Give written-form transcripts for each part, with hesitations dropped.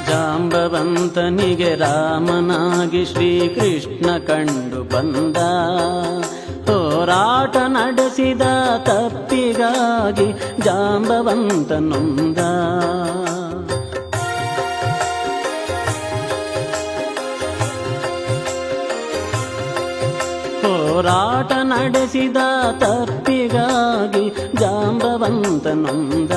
ಜಾಂಬವಂತನಿಗೆ ರಾಮನಾಗಿ ಶ್ರೀಕೃಷ್ಣ ಕಂಡು ಬಂದ. ಹೋರಾಟ ನಡೆಸಿದ ತಪ್ಪಿಗಾಗಿ ಜಾಂಬವಂತ ನೊಂದ. ಹೋರಾಟ ನಡೆಸಿದ ತಪ್ಪಿಗಾಗಿ ಜಾಂಬವಂತ ನೊಂದ.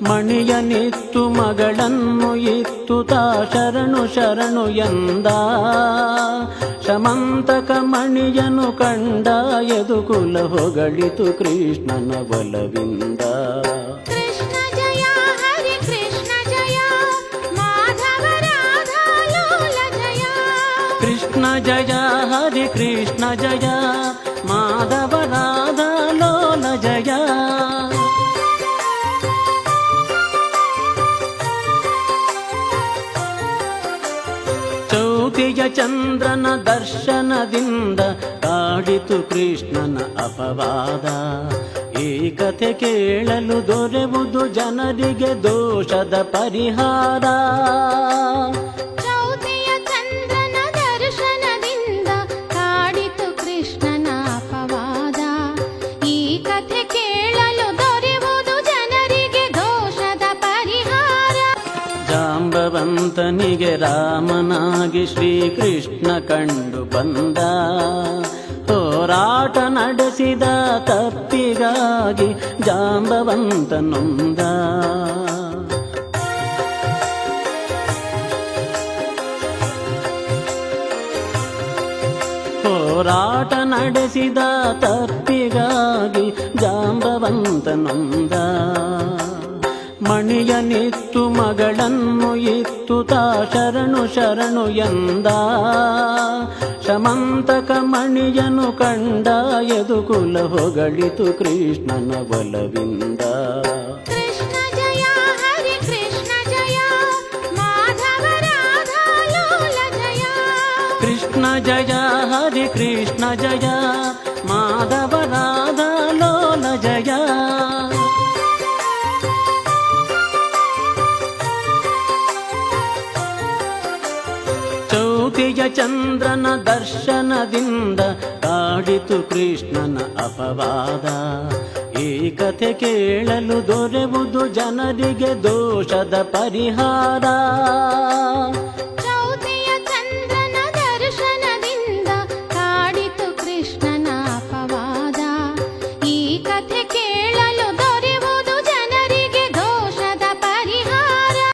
ಮಣಿಯನಿತ್ತು ಮಗಳನ್ನು ಇತ್ತು ತಾ ಶರಣು ಶರಣು ಎಂದ. ಶಮಂತಕ ಮಣಿಯನು ಕಂಡ ಯದುಕುಲ ಹೊಗಳಿತು ಕೃಷ್ಣನ ಬಲವಿಂದ. ಕೃಷ್ಣ ಜಯ ಹರಿ ಕೃಷ್ಣ ಜಯ ಮಾಧವ ರಾಧಾ ಲೋಲ ಜಯ. ಕೃಷ್ಣ ಜಯ ಹರಿ ಕೃಷ್ಣ ಜಯ ಮಾಧವ ರಾಧಾ ಲೋಲ ಜಯ. ಚೌತಿಯ ಚಂದ್ರನ ದರ್ಶನದಿಂದ ಕಾಡಿತು ಕೃಷ್ಣನ ಅಪವಾದ. ಈ ಕಥೆ ಕೇಳಲು ದೊರೆವುದು ಜನರಿಗೆ ದೋಷದ ಪರಿಹಾರ. ಚೌತಿಯ ಚಂದ್ರನ ದರ್ಶನದಿಂದ ಕಾಡಿತು ಕೃಷ್ಣನ ಅಪವಾದ. ಈ ಕಥೆ ಕೇಳಲು ದೊರೆವುದು ಜನರಿಗೆ ದೋಷದ ಪರಿಹಾರ. ಜಾಂಬವಂತನಿಗೆ ರಾಮನಾಗಿ ಶ್ರೀಕೃಷ್ಣ ಕಂಡು ಬಂದ. ಹೋರಾಟ ನಡೆಸಿದ ತಪ್ಪಿಗಾಗಿ ಜಾಂಬವಂತ ನೊಂದ. ಹೋರಾಟ ನಡೆಸಿದ ತಪ್ಪಿಗಾಗಿ ಜಾಂಬವಂತ ನೊಂದ. ಮಣಿಯನಿತ್ತು ಮಗಳನ್ನು ಇತ್ತು ತಾ ಶರಣು ಶರಣು ಎಂದ. ಶಮಂತಕ ಮಣಿಯನು ಕಂಡ ಯದುಕುಲ ಹೊಗಳಿತು ಕೃಷ್ಣನ ಬಲವಿಂದ. ಕೃಷ್ಣ ಜಯ ಹರಿ ಕೃಷ್ಣ ಜಯ ಮಾಧವ ರಾಧಾ ಲೋಲ ಜಯ. ಕೃಷ್ಣ ಜಯ ಹರಿ ಕೃಷ್ಣ ಜಯ ಮಾಧವ ರಾಧಾ ಲೋಲ ಜಯ. ಚೌತಿಯ ಚಂದ್ರನ ದರ್ಶನದಿಂದ ಕಾಡಿತು ಕೃಷ್ಣನ ಅಪವಾದ. ಈ ಕಥೆ ಕೇಳಲು ದೊರೆವುದು ಜನರಿಗೆ ದೋಷದ ಪರಿಹಾರ.